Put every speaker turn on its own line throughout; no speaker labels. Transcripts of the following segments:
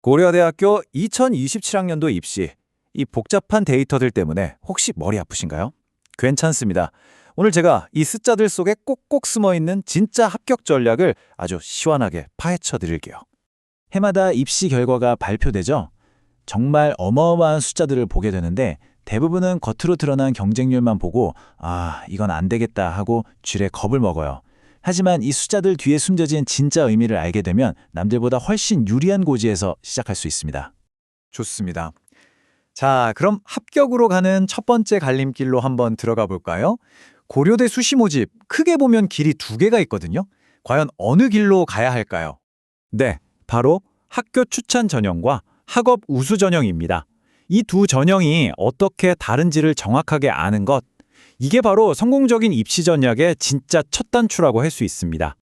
고려대학교 2027학년도 입시. 이 복잡한 데이터들 때문에 혹시 머리 아프신가요? 괜찮습니다. 오늘 제가 이 숫자들 속에 꼭꼭 숨어있는 진짜 합격 전략을 아주 시원하게 파헤쳐 드릴게요. 해마다 입시 결과가 발표되죠? 정말 어마어마한 숫자들을 보게 되는데 대부분은 겉으로 드러난 경쟁률만 보고 이건 안 되겠다 하고 쥐레 겁을 먹어요. 하지만 이 숫자들 뒤에 숨겨진 진짜 의미를 알게 되면 남들보다 훨씬 유리한 고지에서 시작할 수 있습니다. 좋습니다. 자, 그럼 합격으로 가는 첫 번째 갈림길로 한번 들어가 볼까요? 고려대 수시 모집, 크게 보면 길이 두 개가 있거든요. 과연 어느 길로 가야 할까요? 네, 바로 학교 추천 전형과 학업 우수 전형입니다. 이 두 전형이 어떻게 다른지를 정확하게 아는 것, 이게 바로 성공적인 입시 전략의 진짜 첫 단추라고 할 수 있습니다.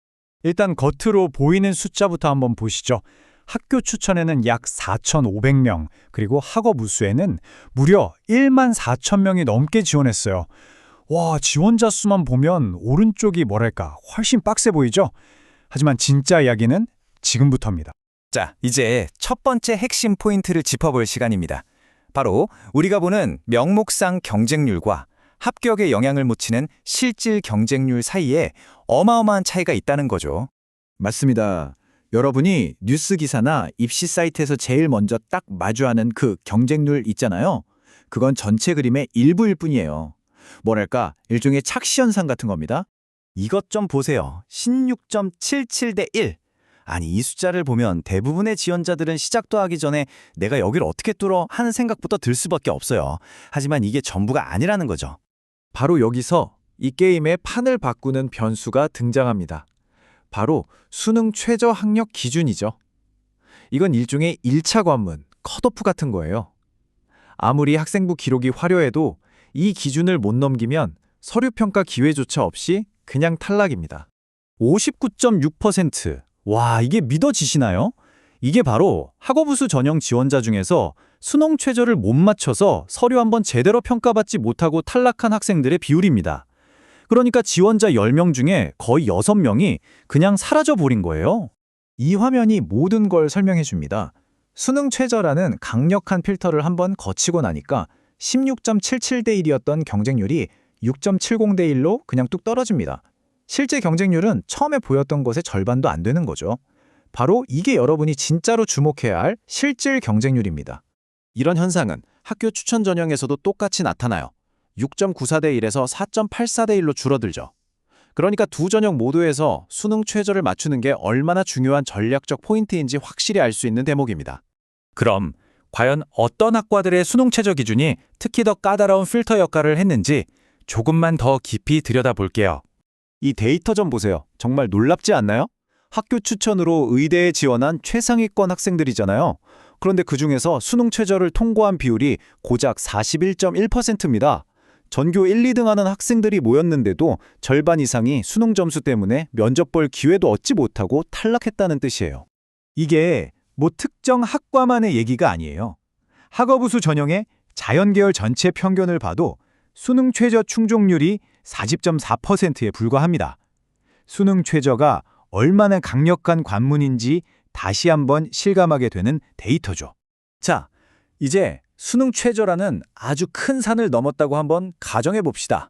일단 겉으로 보이는 숫자부터 한번 보시죠. 학교 추천에는 약 4,500명, 그리고 학업 우수에는 무려 14,000명이 넘게 지원했어요. 와, 지원자 수만 보면 오른쪽이 뭐랄까 훨씬 빡세 보이죠? 하지만 진짜 이야기는 지금부터입니다.
자, 이제 첫 번째 핵심 포인트를 짚어볼 시간입니다. 바로 우리가 보는 명목상 경쟁률과 합격에 영향을 미치는 실질 경쟁률 사이에 어마어마한 차이가 있다는 거죠.
맞습니다. 여러분이 뉴스 기사나 입시 사이트에서 제일 먼저 딱 마주하는 그 경쟁률 있잖아요. 그건 전체 그림의 일부일 뿐이에요. 뭐랄까, 일종의 착시 현상 같은 겁니다.
이것 좀 보세요. 16.77대 1. 아니, 이 숫자를 보면 대부분의 지원자들은 시작도 하기 전에 내가 여기를 어떻게 뚫어 하는 생각부터 들 수밖에 없어요. 하지만 이게 전부가 아니라는 거죠.
바로 여기서 이 게임의 판을 바꾸는 변수가 등장합니다. 바로 수능 최저 학력 기준이죠. 이건 일종의 1차 관문, 컷오프 같은 거예요. 아무리 학생부 기록이 화려해도 이 기준을 못 넘기면 서류평가 기회조차 없이 그냥 탈락입니다.
59.6%. 와, 이게 믿어지시나요? 이게 바로 학업우수 전형 지원자 중에서 수능 최저를 못 맞춰서 서류 한번 제대로 평가받지 못하고 탈락한 학생들의 비율입니다. 그러니까 지원자 10명 중에 거의 6명이 그냥 사라져버린 거예요.
이 화면이 모든 걸 설명해 줍니다. 수능 최저라는 강력한 필터를 한번 거치고 나니까 16.77대 1이었던 경쟁률이 6.70대 1로 그냥 뚝 떨어집니다. 실제 경쟁률은 처음에 보였던 것의 절반도 안 되는 거죠. 바로 이게 여러분이 진짜로 주목해야 할 실질 경쟁률입니다.
이런 현상은 학교 추천 전형에서도 똑같이 나타나요. 6.94대 1에서 4.84대 1로 줄어들죠. 그러니까 두 전형 모두에서 수능 최저를 맞추는 게 얼마나 중요한 전략적 포인트인지 확실히 알 수 있는 대목입니다.
그럼 과연 어떤 학과들의 수능 최저 기준이 특히 더 까다로운 필터 역할을 했는지 조금만 더 깊이 들여다볼게요.
이 데이터 좀 보세요. 정말 놀랍지 않나요? 학교 추천으로 의대에 지원한 최상위권 학생들이잖아요. 그런데 그중에서 수능 최저를 통과한 비율이 고작 41.1%입니다. 전교 1, 2등 하는 학생들이 모였는데도 절반 이상이 수능 점수 때문에 면접 볼 기회도 얻지 못하고 탈락했다는 뜻이에요.
이게 뭐 특정 학과만의 얘기가 아니에요. 학업우수 전형의 자연계열 전체 평균을 봐도 수능 최저 충족률이 40.4%에 불과합니다. 수능 최저가 얼마나 강력한 관문인지 다시 한번 실감하게 되는 데이터죠.
자, 이제 수능 최저라는 아주 큰 산을 넘었다고 한번 가정해 봅시다.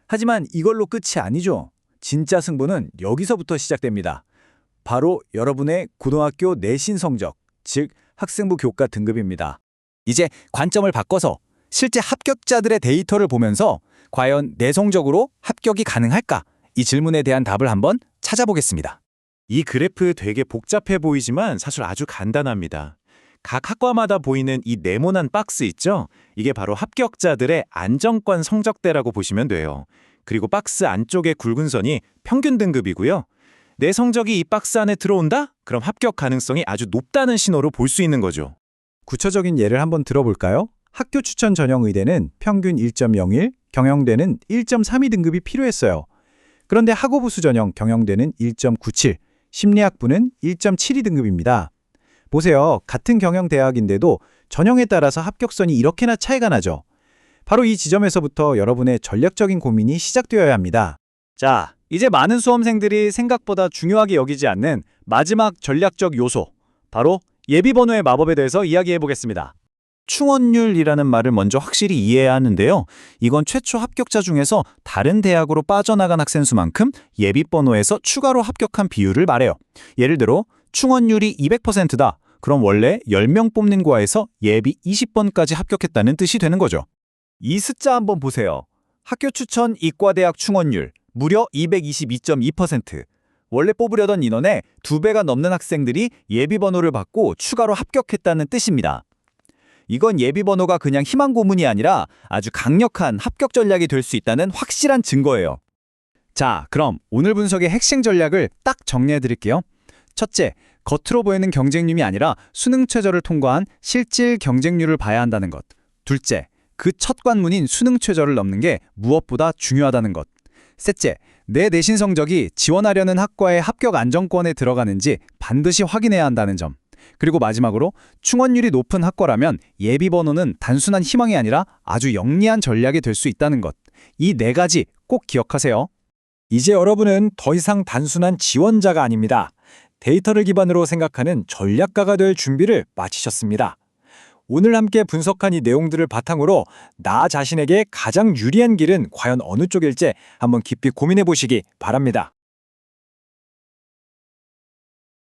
하지만 이걸로 끝이 아니죠. 진짜 승부는 여기서부터 시작됩니다. 바로 여러분의 고등학교 내신 성적, 즉 학생부 교과 등급입니다. 이제 관점을 바꿔서 실제 합격자들의 데이터를 보면서 과연 내성적으로 합격이 가능할까? 이 질문에 대한 답을 한번 찾아보겠습니다.
이 그래프 되게 복잡해 보이지만 사실 아주 간단합니다. 각 학과마다 보이는 이 네모난 박스 있죠? 이게 바로 합격자들의 안정권 성적대라고 보시면 돼요. 그리고 박스 안쪽의 굵은 선이 평균 등급이고요. 내 성적이 이 박스 안에 들어온다? 그럼 합격 가능성이 아주 높다는 신호로 볼 수 있는 거죠.
구체적인 예를 한번 들어볼까요? 학교 추천 전형 의대는 평균 1.01, 경영대는 1.32 등급이 필요했어요. 그런데 학업우수 전형 경영대는 1.97, 심리학부는 1.72 등급입니다. 보세요. 같은 경영대학인데도 전형에 따라서 합격선이 이렇게나 차이가 나죠. 바로 이 지점에서부터 여러분의 전략적인 고민이 시작되어야 합니다.
자, 이제 많은 수험생들이 생각보다 중요하게 여기지 않는 마지막 전략적 요소, 바로 예비번호의 마법에 대해서 이야기해 보겠습니다.
충원율이라는 말을 먼저 확실히 이해해야 하는데요. 이건 최초 합격자 중에서 다른 대학으로 빠져나간 학생 수만큼 예비번호에서 추가로 합격한 비율을 말해요. 예를 들어 충원율이 200%다. 그럼 원래 10명 뽑는 과에서 예비 20번까지 합격했다는 뜻이 되는 거죠.
이 숫자 한번 보세요. 학교 추천 이과대학 충원율 무려 222.2%. 원래 뽑으려던 인원의 2배가 넘는 학생들이 예비번호를 받고 추가로 합격했다는 뜻입니다. 이건 예비번호가 그냥 희망 고문이 아니라 아주 강력한 합격 전략이 될 수 있다는 확실한 증거예요. 자, 그럼 오늘 분석의 핵심 전략을 딱 정리해 드릴게요. 첫째, 겉으로 보이는 경쟁률이 아니라 수능 최저를 통과한 실질 경쟁률을 봐야 한다는 것. 둘째, 그 첫 관문인 수능 최저를 넘는 게 무엇보다 중요하다는 것. 셋째, 내 내신 성적이 지원하려는 학과의 합격 안정권에 들어가는지 반드시 확인해야 한다는 점. 그리고 마지막으로 충원율이 높은 학과라면 예비번호는 단순한 희망이 아니라 아주 영리한 전략이 될 수 있다는 것. 이 네 가지 꼭 기억하세요.
이제 여러분은 더 이상 단순한 지원자가 아닙니다. 데이터를 기반으로 생각하는 전략가가 될 준비를 마치셨습니다. 오늘 함께 분석한 이 내용들을 바탕으로 나 자신에게 가장 유리한 길은 과연 어느 쪽일지 한번 깊이 고민해 보시기 바랍니다.